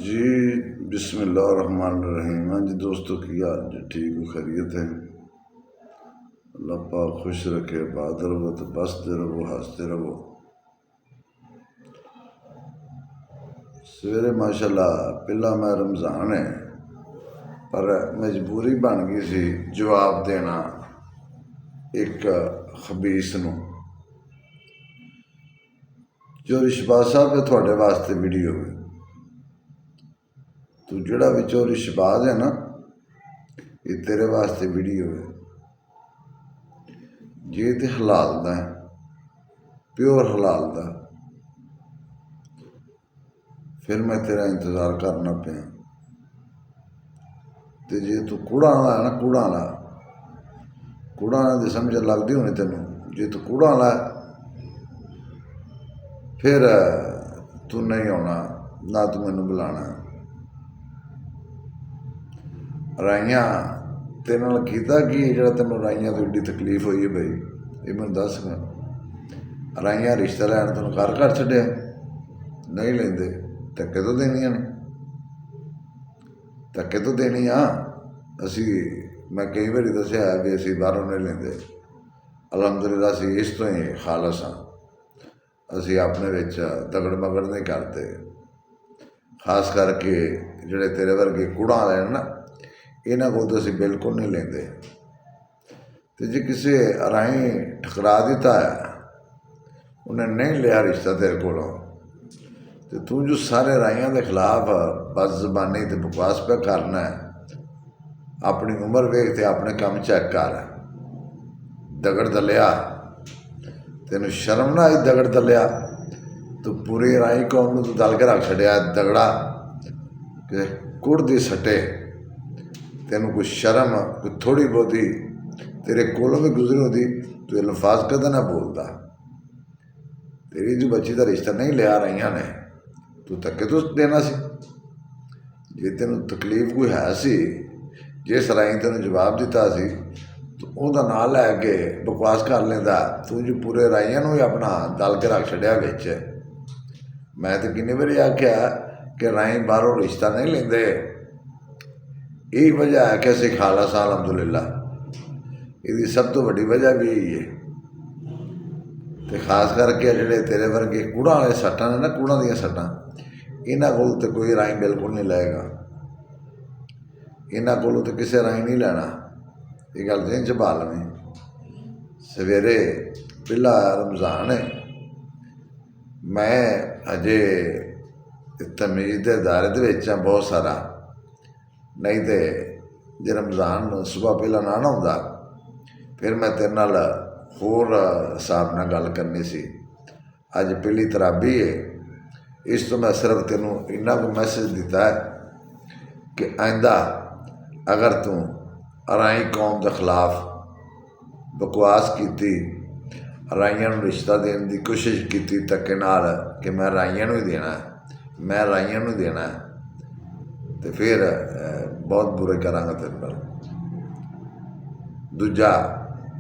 जी बिस्मिल्लाहिर्रहमानिर्रहीम। हाँ जी दोस्तों, की हाल जी? ठीक हो, खैरियत है? अल्लाह पाक खुश रखे, बात रहो तो बसते रहो, हंसते रहो। सवेरे माशाल्लाह पहला मैं रमज़ान है पर मजबूरी बन गई सी जवाब देना एक खबीस नूं। जो रिशबा साहब है थोड़े वास्ते वीडियो है, तू जिहड़ा विचों रिशबाज है ना, ये तेरे वास्ते वीडियो है। जे तो हलाल दा है, प्योर हलाल दा, फिर मैं तेरा इंतज़ार करना पिया। तो जे तू कूड़ा वाला है ना, कूड़ा वाला तो समझ लगती होनी तेनों। जे तू कूड़ा वाला है फिर तू नहीं आना, ना तू मैनू बुलाना। राइयां तेरे नाल कीता कि जो तेन राइयां तो एड्डी तकलीफ हुई है बई, ये मैं दस। राइयां रिश्ता लैन तेन घर छड्डिया? नहीं लेंदे, धक्के तो देनियां ने, धक्के तो देनी आ। असी मैं कई बारी दसिया भी असी बाहरों नहीं लेंदे। अलहमदुलिल्लाह असी इस तो ही खालस हाँ। असी अपने विच दगड़ मगड़ नहीं करते, खास करके जिहड़े तेरे वर्गे कूड़ा वाले ना, इन्हां कोल तो असी बिल्कुल नहीं लेंदे। तो जे किसी राही ठकरा दिता है, उन्हें नहीं लिया रिश्ता तेरे कोलों, तो तू जो सारे राइयां के खिलाफ बदजबानी तो बकवास पे करना है, अपनी उम्र वेख तो अपने काम चेक कर। दगड़ दलिया, तेन शर्म ना आई? दगड़ दलिया तू पूरी राई कौम नूं तू दल के रख छड़िया दगड़ा कि कुड़ दी सटे। तेन कोई शर्म, कोई थोड़ी बहुती तेरे कोलों भी गुजरी होती, तू ये लफाज कदे ना बोलता। तेरी जो बच्ची का रिश्ता नहीं लिया राइयां ने, तू धक्के तो देना सी। जे तेन तकलीफ कोई है सी, जिस राई तेन जवाब दिता सी, तो उहदा नाम लैके बकवास कर लेंदा। तू जो पूरे राइयां नूं ही अपना दल के रख छड़िया विच। मैं तो किन्नी बारी आख्या कि राई बाहरों रिश्ता नहीं लेंदे। यही वजह है कि असीं खालस हां अलहमदुलिल्लाह। इसकी सब तो वड्डी वजह भी यही है। तो खास करके जिहड़े तेरे वर्गे कूड़ा वाले सट्टां ने ना, कूड़ा दियां सट्टां, इन्हां कोल तो कोई राई बिल्कुल नहीं लेगा। इन्हां कोलों तो किसी राई नहीं लैना। ये गल ज़हन च पा लवीं। सवेरे पहला रमज़ान है, मैं अजे तमीज़ के दायरे दे विच हां बहुत सारा। नहीं तो जे रमज़ान सुबह पहला ना होंदा, फिर मैं तेरे नाल होर हिसाब नाल गल करनी सी। अज पहली तराबी है, इस तो मैं सिर्फ तेनों इन्ना को मैसेज दिता है कि आइंदा अगर तू राई कौम के खिलाफ बकवास की, राइयां नूं रिश्ता देने की कोशिश की धक्के नाल कि मैं राइयां नूं ही देना है, मैं राइयां नूं देना है, तो फिर बहुत बुरे करांगा तेरे नाल। दूजा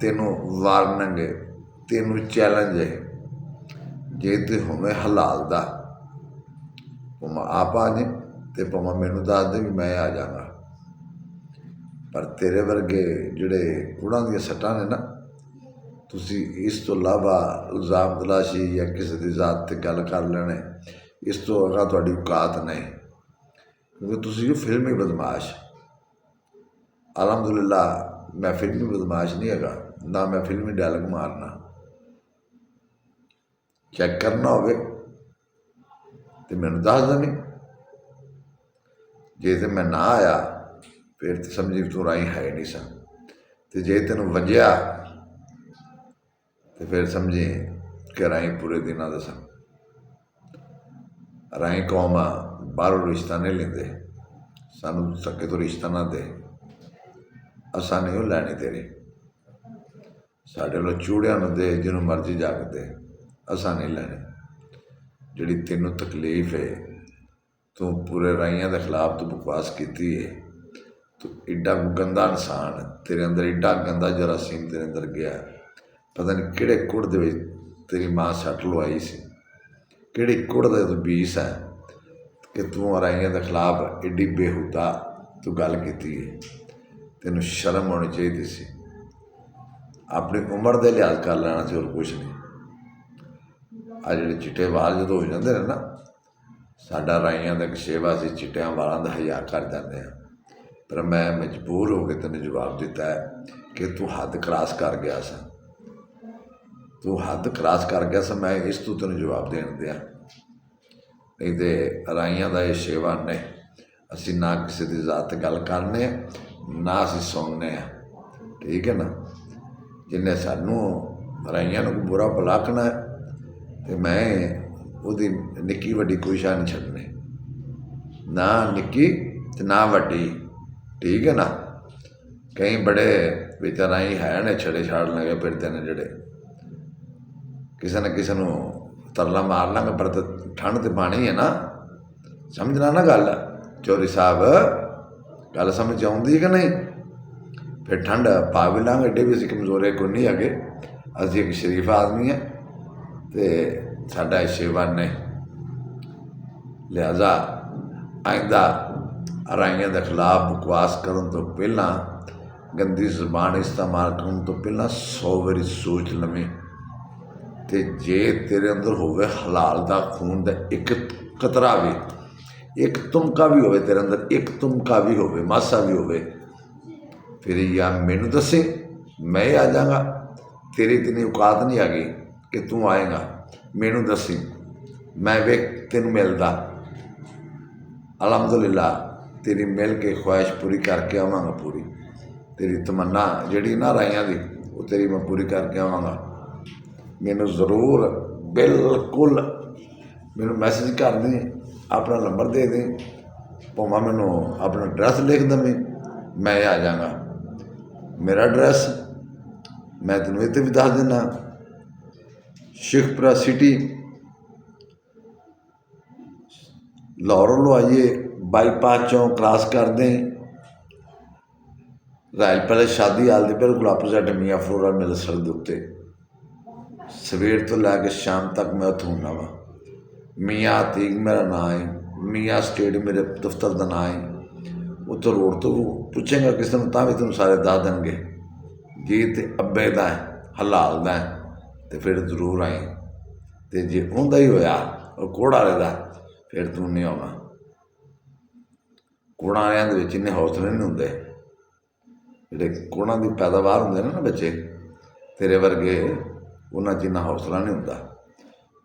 तेनों वार्निंग है, तेनों चैलेंज है, जे तो होवे हलाल दा, भावें आप आ जाए तो भावें मैनू दस दे भी मैं आ जाऊँगा। पर तेरे वर्गे जिहड़े कूड़ा दियां सट्टां ने ना, तुसी इस तो इलावा इल्ज़ाम तलाशी या किसी की जात ते गल कर लेने, इस तो अगा तुहाडी औकात नहीं। क्योंकि तुसी फिल्मी बदमाश। अलहमदुलिल्लाह मैं फिल्मी बदमाश नहीं है, ना मैं फिल्मी डायलॉग मारना। चेक करना होवे तो मैनू दस देवीं। जे तो मैं ना आया फिर तो समझी तू राई है नहीं सा। तो जे तेन वजया तो फिर समझी कि राई पूरे दिन का सन। राई कौम बाहरों रिश्ता नहीं लेंदे, सानू धक्के तो रिश्ता ना दे, असां नहीं लैनी तेरी। साढ़े लो चूड़ियां नूं दे, जिन्हों मर्जी जाके दे, असां नहीं लैनी। जिहड़ी तेनों तकलीफ है, तू पूरे राइयां के खिलाफ तू बकवास की है, तो एड्डा गंदा इंसान तेरे अंदर, एड्डा गंदा जरासीम तेरे अंदर गया। पता नहीं किहड़े कुड़ दे विच तेरी मां सट लवाई सी, किहड़ी कुड़ दे तू बीस है कि तू अराइयां के खिलाफ एड्डी बेहूदा तू गल की है, तेन शर्म होनी चाहिए सी। अपनी उम्र के लिहाज कर लेना सी, और कुछ नहीं। आ जो चिट्टे वाल जो हो जाते हैं ना, साडा राइयां का एक सेवा से चिट्टिया वालों का हज़ा कर जाते हैं। पर मैं मजबूर हो के तेन जवाब दिता है कि तू हद क्रॉस कर गया सा, तू हद क्रॉस कर गया सा। मैं इस तू तेन जवाब देन दिया, नहीं तो राइयां का यह सेवा नहीं। असी ना किसी की जात गल करने ना असी सुनने, ठीक है ना। जिन्हें सानू राइयां को बुरा भलाकना है, तो मैं उसकी निक्की वड्डी कोई शाह नहीं छड्डनी, ना निक्की ते ना वड्डी, ठीक है ना। कई बड़े बिच राई है ने छड़े छाड़ लगे फिरते हैं, जोड़े किसी न किसी को तरला मार लांगे, पर तो ठंड तो पानी है ना। समझना ना गल चौधरी साहब, गल समझ आती कि नहीं। फिर ठंड पा भी लांगे, एडे भी असीं कमजोरे कोई नहीं है, असीं एक शरीफ आदमी है, तो साडा सेवा नहीं। लिहाजा आइंदा राइयां के खिलाफ बकवास करने तो पहला, गंदी जबान इस्तेमाल करने तो पहला 100 बारी सोच लवें। तो जे तेरे अंदर होवे हलाल का खून का एक कतरा भी, एक तुमका भी होवे तेरे अंदर, एक तुमका भी होवे, मासा भी होवे, फिर या मैनू दसे, मैं आ जाऊँगा। तेरी इतनी औकात नहीं आ गई कि तू आएगा, मैनू दसी, मैं वे तेन मिलता। अलहमदुलिल्लाह तेरी मिल के ख्वाहिश पूरी करके आवांगा। पूरी तेरी तमन्ना जी ना राइयां की, वो तेरी मैं पूरी करके आवांगा। मैनू जरूर बिल्कुल मैनू मैसेज कर दी, अपना नंबर दे दी, भावें मैनू अपना एड्रैस लिख देवी, मैं आ जाऊँगा। मेरा एड्रैस मैं तेनों इत्थे भी दस देना, शेखपुरा सिटी, लाहौर लो आइए, बाईपास चौं क्रॉस कर दें, रायल पैलेस शादी हाल के बिल्कुल अपोजिट मियाँ फ्लोरा मिल सड़क के उत्ते। सवेर तो लैके शाम तक मैं उत्थे होना वा। मियाँ अतीक मेरा नाम है, मियाँ स्टेट मेरे दफ्तर का नाम है। उत्तर रोड तो पुछेगा किसी ने, भी तेन सारे दस देंगे जी तो अब्बे का है, हलाल का है, तो फिर जरूर आई। तो जे उनका ही होया और कोड़ वाले का, फिर तू नहीं आना। कोड़ा वाले इन्ने हौसले नहीं होंगे, जोड़े कोड़ा की पैदावार होंगे ना बच्चे तेरे वर्गे, उन्होंने इन्ना हौसला नहीं होंगे।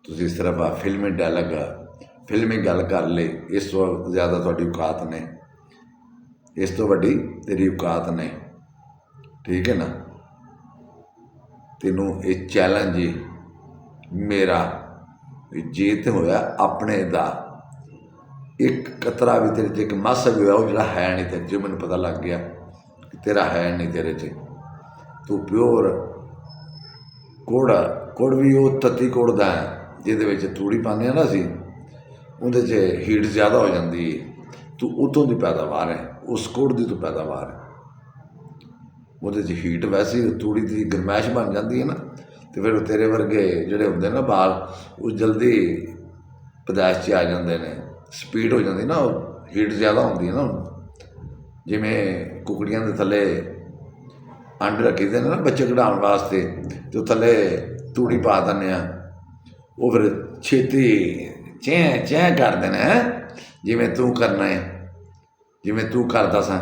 तुसीं सिर्फ आ फिल्मी डायलॉग, फिल्मी गल कर ले, इस तो ज़्यादा तुहाडी औकात नहीं, इस तो वड्डी तेरी औकात नहीं, ठीक है ना। तेनों ये चैलेंज ही मेरा, जे तो होया अपने दा एक कतरा भी तेरे च, एक मासा भी होया, वो जो है नहीं तेरे च, मैनूं पता लग गया कि तेरा है नहीं तेरे च। तू प्योर गुड़ भी वो तत्ती गुड़ का है, जिहदे तूड़ी पाने ना असीं, उहदे च हीट ज़्यादा हो जाती है। तू उतों की पैदावार है, उस गुड़ की तू पैदावार है, उहदे च हीट वैसे ही तूड़ी की गरमैश बन जाती है ना, तो फिर तेरे वर्गे जोड़े होंगे ना बाल, वो जल्दी पैदाइश च आ जाते हैं, स्पीड हो जाती ना, हीट ज़्यादा होती है ना। जिमें कुकड़ियां के थले अंड रखी दे ना बच्चे कढ़ाने वास्ते, तो थले तूड़ी पा दें, वो फिर छेती चैं चैं करते हैं, जिमें तू करना है, जिमें तू करता सा।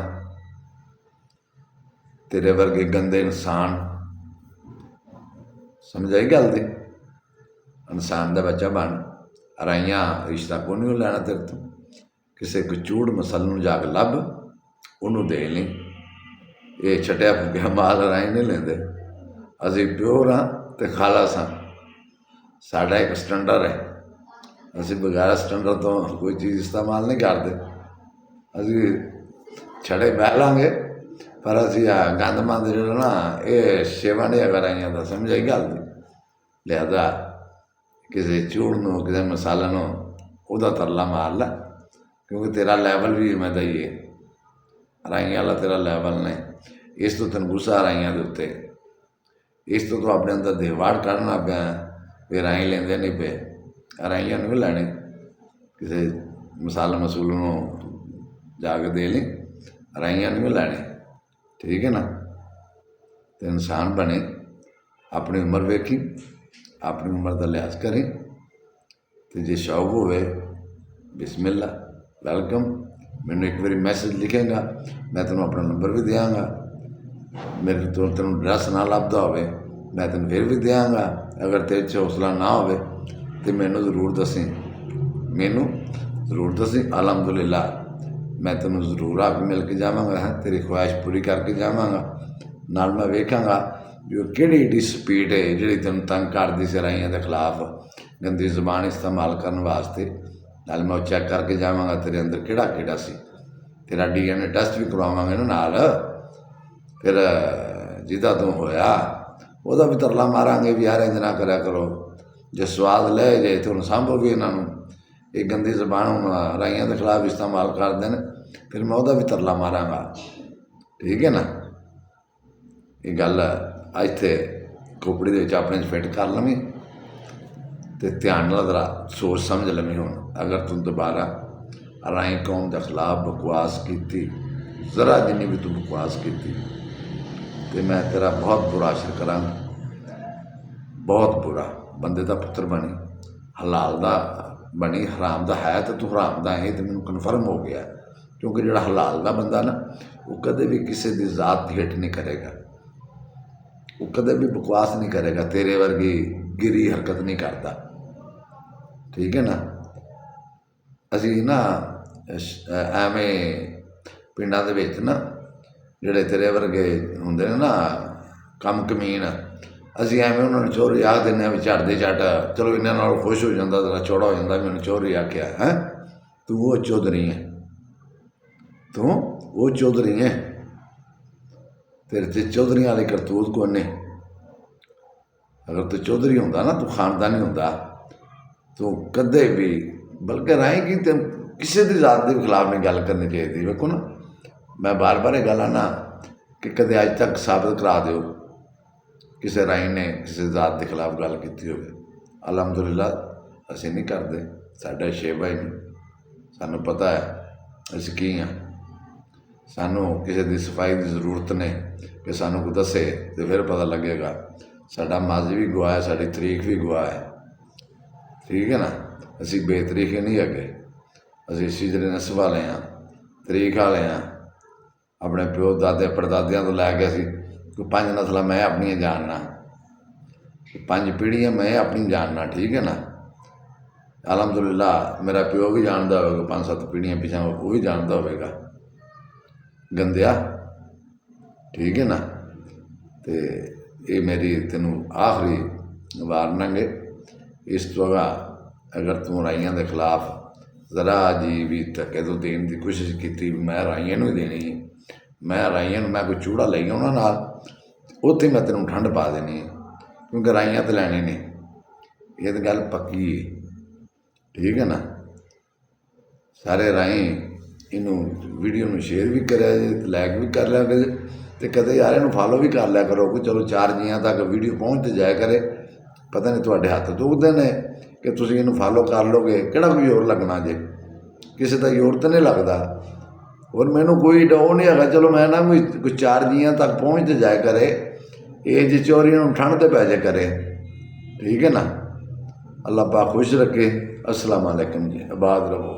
तेरे वर्गे गंदे इंसान, समझ आई गल दी, इंसान का बच्चा बन, राइयां रिश्ता को नहीं लैना तेरे तो। किसी को चूड़ मसल में जाके लभ, उन्होंने दे ली। ये छटिया फुकिया माल राई नहीं लेंदे, असीं प्योर हाँ तो खालस हाँ। साडा एक स्टैंडर्ड है, असीं बगैर स्टैंडर्ड तो कोई चीज़ इस्तेमाल नहीं करते। असीं छड़े बह लांगे, पर असीं गंद मंद जो ना ये सेवा नहीं अगर आइया तो समझ आई गल। लिहाजा किसी चूड़ नूं किसी मसाले नूं उहदा तरला मार लै, क्योंकि तेरा लैवल भी मैं दईए, राइयां वाला तेरा लैवल नहीं। इस तो तेन गुस्सा राइयां के उत्ते, इस तो अपने अंदर देवाड़ कढ़ना पाया भी राई लेंदे नहीं पे, राइयां नहीं लैने। किसी ਮਸਾਲਾ ਮਸੂਲ ਨੂੰ ਜਾ ਕੇ ਦੇ ਲਈ, ਰਾਈਆਂ ਨਹੀਂ ਲੈਣੇ, ਠੀਕ ਹੈ ਨਾ। ਤੇ ਇਨਸਾਨ ਬਣੇ, ਆਪਣੀ ਉਮਰ ਵੇਖੀ, ਆਪਣੀ ਉਮਰ ਦਾ ਲਿਹਾਜ਼ ਕਰੀ, ਤੇ ਜੇ ਸ਼ੌਕ ਹੋਵੇ ਬਿਸਮਿल्ला ਵੈਲਕਮ। ਮੈਨੂੰ ਇੱਕ ਵਾਰੀ ਮੈਸੇਜ ਲਿਖੇਗਾ, ਮੈਂ ਤੈਨੂੰ ਆਪਣਾ ਨੰਬਰ ਵੀ ਦਿਆਂਗਾ। ਮੇਰੇ ਤੋਂ ਤੈਨੂੰ ਐਡਰੈਸ ਨਾ ਲੱਭਦਾ ਹੋਵੇ ਮੈਂ ਤੈਨੂੰ ਫਿਰ ਵੀ ਦਿਆਂਗਾ। ਅਗਰ ਤੇਰੇ 'ਚ ਹੌਸਲਾ ਨਾ ਹੋਵੇ ਤਾਂ ਮੈਨੂੰ ਜ਼ਰੂਰ ਦੱਸੀ, ਮੈਨੂੰ ਜ਼ਰੂਰ ਦੱਸੀ। ਅਲਹਮਦੁਲਿਲਾ ਮੈਂ ਤੈਨੂੰ ਜ਼ਰੂਰ ਆ ਕੇ ਮਿਲ ਕੇ ਜਾਵਾਂਗਾ, ਤੇਰੀ ਖੁਆਇਸ਼ ਪੂਰੀ ਕਰਕੇ ਜਾਵਾਂਗਾ। ਨਾਲ ਮੈਂ ਵੇਖਾਂਗਾ ਵੀ ਉਹ ਕਿਹੜੀ ਏਡੀ ਸਪੀਡ ਹੈ ਜਿਹੜੀ ਤੈਨੂੰ ਤੰਗ ਕਰਦੀ ਸੀ ਰਾਈਆਂ ਦੇ ਖਿਲਾਫ ਗੰਦੀ ਜ਼ੁਬਾਨ ਇਸਤੇਮਾਲ ਕਰਨ ਵਾਸਤੇ। ਨਾਲ ਮੈਂ ਉਹ ਚੈੱਕ ਕਰਕੇ ਜਾਵਾਂਗਾ ਤੇਰੇ ਅੰਦਰ ਕਿਹੜਾ ਕਿਹੜਾ ਸੀ। ਤੇਰਾ DNA ਟੈਸਟ ਵੀ ਕਰਵਾਵਾਂਗੇ ਨਾ ਨਾਲ, ਫਿਰ ਜਿਹਦਾ ਤੂੰ ਹੋਇਆ ਉਹਦਾ ਵੀ ਤਰਲਾ ਮਾਰਾਂਗੇ ਵੀ ਯਾਰ ਇੰਝ ਨਾ ਕਰਿਆ ਕਰੋ। ਜੇ ਸਵਾਦ ਲੈ ਜੇ ਤਾਂ ਹੁਣ ਸਾਂਭੋ ਵੀ ਇਹਨਾਂ ਨੂੰ, ਇਹ ਗੰਦੀ ਜ਼ਬਾਨ ਹੁਣ ਰਾਈਆਂ ਦੇ ਖਿਲਾਫ ਇਸਤੇਮਾਲ ਕਰਦੇ ਨੇ, ਫਿਰ ਮੈਂ ਉਹਦਾ ਵੀ ਤਰਲਾ ਮਾਰਾਂਗਾ, ਠੀਕ ਹੈ ਨਾ। ਇਹ ਗੱਲ ਇੱਥੇ ਖੋਪੜੀ ਦੇ ਵਿੱਚ ਆਪਣੇ 'ਚ ਫਿੱਟ ਕਰ ਲਵੀਂ ਅਤੇ ਧਿਆਨ ਨਾਲ ਜ਼ਰਾ ਸੋਚ ਸਮਝ ਲਵੀਂ। ਹੁਣ ਅਗਰ ਤੂੰ ਦੁਬਾਰਾ ਰਾਈ ਕੌਮ ਦੇ ਖਿਲਾਫ ਬਕਵਾਸ ਕੀਤੀ, ਜ਼ਰਾ ਜਿੰਨੀ ਵੀ ਤੂੰ ਬਕਵਾਸ ਕੀਤੀ, ਤੇ ਮੈਂ ਤੇਰਾ ਬਹੁਤ ਬੁਰਾ ਅਸਰ ਕਰਾਂਗਾ, ਬਹੁਤ ਬੁਰਾ। ਬੰਦੇ ਦਾ ਪੁੱਤਰ ਬਣੀ, ਹਲਾਲ ਦਾ ਬਣੀ, ਹਰਾਮ ਦਾ ਹੈ ਤਾਂ ਤੂੰ ਹਰਾਮ ਦਾ ਹੈ, ਤੇ ਮੈਨੂੰ ਕਨਫਰਮ ਹੋ ਗਿਆ। ਕਿਉਂਕਿ ਜਿਹੜਾ ਹਲਾਲ ਦਾ ਬੰਦਾ ਨਾ ਉਹ ਕਦੇ ਵੀ ਕਿਸੇ ਦੀ ਜ਼ਾਤ ਦੀ ਹਿੱਟ ਨਹੀਂ ਕਰੇਗਾ, ਉਹ ਕਦੇ ਵੀ ਬਕਵਾਸ ਨਹੀਂ ਕਰੇਗਾ, ਤੇਰੇ ਵਰਗੀ ਗਿਰੀ ਹਰਕਤ ਨਹੀਂ ਕਰਦਾ, ਠੀਕ ਹੈ ਨਾ। ਅਸੀਂ ਨਾ ਐਵੇਂ ਪਿੰਡਾਂ ਦੇ ਵਿੱਚ ਨਾ ਜਿਹੜੇ ਤੇਰੇ ਵਰਗੇ ਹੁੰਦੇ ਨੇ ਨਾ ਕੰਮ ਕਮੀਨ, ਅਸੀਂ ਐਵੇਂ ਉਹਨਾਂ ਨੂੰ ਚੋਰੀ ਆਖ ਦਿੰਦੇ ਹਾਂ ਵੀ ਝੜਦੇ ਝੱਟ ਚਲੋ ਇਹਨਾਂ ਨਾਲ ਖੁਸ਼ ਹੋ ਜਾਂਦਾ, ਜ਼ਰਾ ਚੌੜਾ ਹੋ ਜਾਂਦਾ, ਮੈਨੂੰ ਚੋਰੀ ਆਖਿਆ ਹੈ। ਤੂੰ ਉਹ ਚੌਧਰੀ ਹੈ, ਤੂੰ ਉਹ ਚੌਧਰੀ ਹੈ, ਤੇਰੇ 'ਚ ਚੌਧਰੀਆਂ ਵਾਲੀ ਕਰਤੂਤ ਕੋਈ ਨਹੀਂ। ਅਗਰ ਤੂੰ ਚੌਧਰੀ ਹੁੰਦਾ ਨਾ, ਤੂੰ ਖਾਨਦਾਨੀ ਹੁੰਦਾ, ਤੂੰ ਕਦੇ ਵੀ ਬਲਕਿ ਰਾਹੀਂ ਕੀ ਤੇ ਕਿਸੇ ਦੀ ਜ਼ਾਤ ਦੇ ਖਿਲਾਫ ਨਹੀਂ ਗੱਲ ਕਰਨੀ ਚਾਹੀਦੀ। ਵੇਖੋ ਨਾ, ਮੈਂ ਬਾਰ ਬਾਰ ਇਹ ਗੱਲ ਨਾ ਕਿ ਕਦੇ ਅੱਜ ਤੱਕ ਸਾਬਤ ਕਰਾ ਦਿਓ ਕਿਸੇ ਰਾਹੀਂ ਨੇ ਕਿਸੇ ਜ਼ਾਤ ਦੇ ਖਿਲਾਫ ਗੱਲ ਕੀਤੀ ਹੋਵੇ। ਅਲਹਮਦੁਲਿਲਾ ਅਸੀਂ ਨਹੀਂ ਕਰਦੇ, ਸਾਡਾ ਸ਼ੇਵਾ ਹੀ ਨਹੀਂ, ਸਾਨੂੰ ਪਤਾ ਹੈ ਅਸੀਂ ਕੀ ਹਾਂ। ਸਾਨੂੰ ਕਿਸੇ ਦੀ ਸਫਾਈ ਦੀ ਜ਼ਰੂਰਤ ਨਹੀਂ ਕਿ ਸਾਨੂੰ ਕੋਈ ਦੱਸੇ ਅਤੇ ਫਿਰ ਪਤਾ ਲੱਗੇਗਾ। ਸਾਡਾ ਮਾਜ਼ੀ ਵੀ ਗਵਾਹ ਹੈ, ਸਾਡੀ ਤਰੀਕ ਵੀ ਗਵਾਹ ਹੈ, ਠੀਕ ਹੈ ਨਾ। ਅਸੀਂ ਬੇਤਰੀਕੇ ਨਹੀਂ ਹੈਗੇ, ਅਸੀਂ ਸਿਜਰੇ ਨਸਬ ਵਾਲੇ ਹਾਂ, ਤਰੀਕ ਵਾਲੇ ਹਾਂ। ਆਪਣੇ ਪਿਓ ਦਾਦੇ ਪੜਦਾਦਿਆਂ ਤੋਂ ਲੈ ਕੇ ਅਸੀਂ ਕੋਈ 5 ਨਸਲਾਂ ਮੈਂ ਆਪਣੀਆਂ ਜਾਣਨਾ, 5 ਪੀੜ੍ਹੀਆਂ ਮੈਂ ਆਪਣੀ ਜਾਣਨਾ, ਠੀਕ ਹੈ ਨਾ। ਅਲਹਮਦੁਲਿਲਾ ਮੇਰਾ ਪਿਓ ਵੀ ਜਾਣਦਾ ਹੋਵੇਗਾ, 5-7 ਪੀੜ੍ਹੀਆਂ ਪਿੱਛਾ ਉਹ ਵੀ ਜਾਣਦਾ ਹੋਵੇਗਾ ਗੰਦਿਆ, ਠੀਕ ਹੈ ਨਾ। ਅਤੇ ਇਹ ਮੇਰੀ ਤੈਨੂੰ ਆਖਰੀ ਵਾਰਨਿੰਗ ਹੈ। ਇਸ ਤੋਂ ਅਗਰ ਤੂੰ ਰਾਈਆਂ ਦੇ ਖਿਲਾਫ ਜ਼ਰਾ ਜੀ ਵੀ ਧੱਕੇ ਤੋਂ ਦੇਣ ਦੀ ਕੋਸ਼ਿਸ਼ ਕੀਤੀ ਵੀ ਮੈਂ ਰਾਈਆਂ ਨੂੰ ਹੀ ਦੇਣੀ ਹੈ, ਮੈਂ ਰਾਈਆਂ ਨੂੰ ਮੈਂ ਕੋਈ ਚੂੜਾ ਲਈ ਉਹਨਾਂ ਨਾਲ, ਉੱਥੇ ਮੈਂ ਤੈਨੂੰ ਠੰਡ ਪਾ ਦੇਣੀ ਹੈ, ਕਿਉਂਕਿ ਰਾਈਆਂ ਤਾਂ ਲੈਣੇ ਨੇ। ਇਹ ਤਾਂ ਗੱਲ ਪੱਕੀ ਹੈ, ਠੀਕ ਹੈ ਨਾ। ਸਾਰੇ ਰਾਹੀਂ ਇਹਨੂੰ ਵੀਡੀਓ ਨੂੰ ਸ਼ੇਅਰ ਵੀ ਕਰਿਆ ਜੇ, ਲਾਈਕ ਵੀ ਕਰ ਲਿਆ ਕਰੇ, ਅਤੇ ਕਦੇ ਯਾਰ ਇਹਨੂੰ ਫਾਲੋ ਵੀ ਕਰ ਲਿਆ ਕਰੋ, ਕੋਈ ਚਲੋ 4 ਜੀਆਂ ਤੱਕ ਵੀਡੀਓ ਪਹੁੰਚ ਤੇ ਜਾਇਆ ਕਰੇ। ਪਤਾ ਨਹੀਂ ਤੁਹਾਡੇ ਹੱਥ ਦੁਖਦੇ ਨੇ ਕਿ ਤੁਸੀਂ ਇਹਨੂੰ ਫਾਲੋ ਕਰ ਲਓਗੇ, ਕਿਹੜਾ ਕੋਈ ਜ਼ੋਰ ਲੱਗਣਾ ਜੇ, ਕਿਸੇ ਦਾ ਜ਼ੋਰ ਤਾਂ ਨਹੀਂ ਲੱਗਦਾ। ਔਰ ਮੈਨੂੰ ਕੋਈ ਉਹ ਨਹੀਂ ਹੈਗਾ, ਚਲੋ ਮੈਂ ਨਾ ਕੋਈ 4 ਜੀਆਂ ਤੱਕ ਪਹੁੰਚ ਤੇ ਜਾਇਆ ਕਰੇ, ਇਹ ਜੇ ਚੋਰੀਆਂ ਨੂੰ ਠੰਡ ਤੇ ਪੈ ਜਾ ਕਰੇ, ਠੀਕ ਹੈ ਨਾ। ਅੱਲਾਹ ਪਾਕ ਖੁਸ਼ ਰੱਖੇ। अस्सलाम वालेकुम जी, आबाद रहो।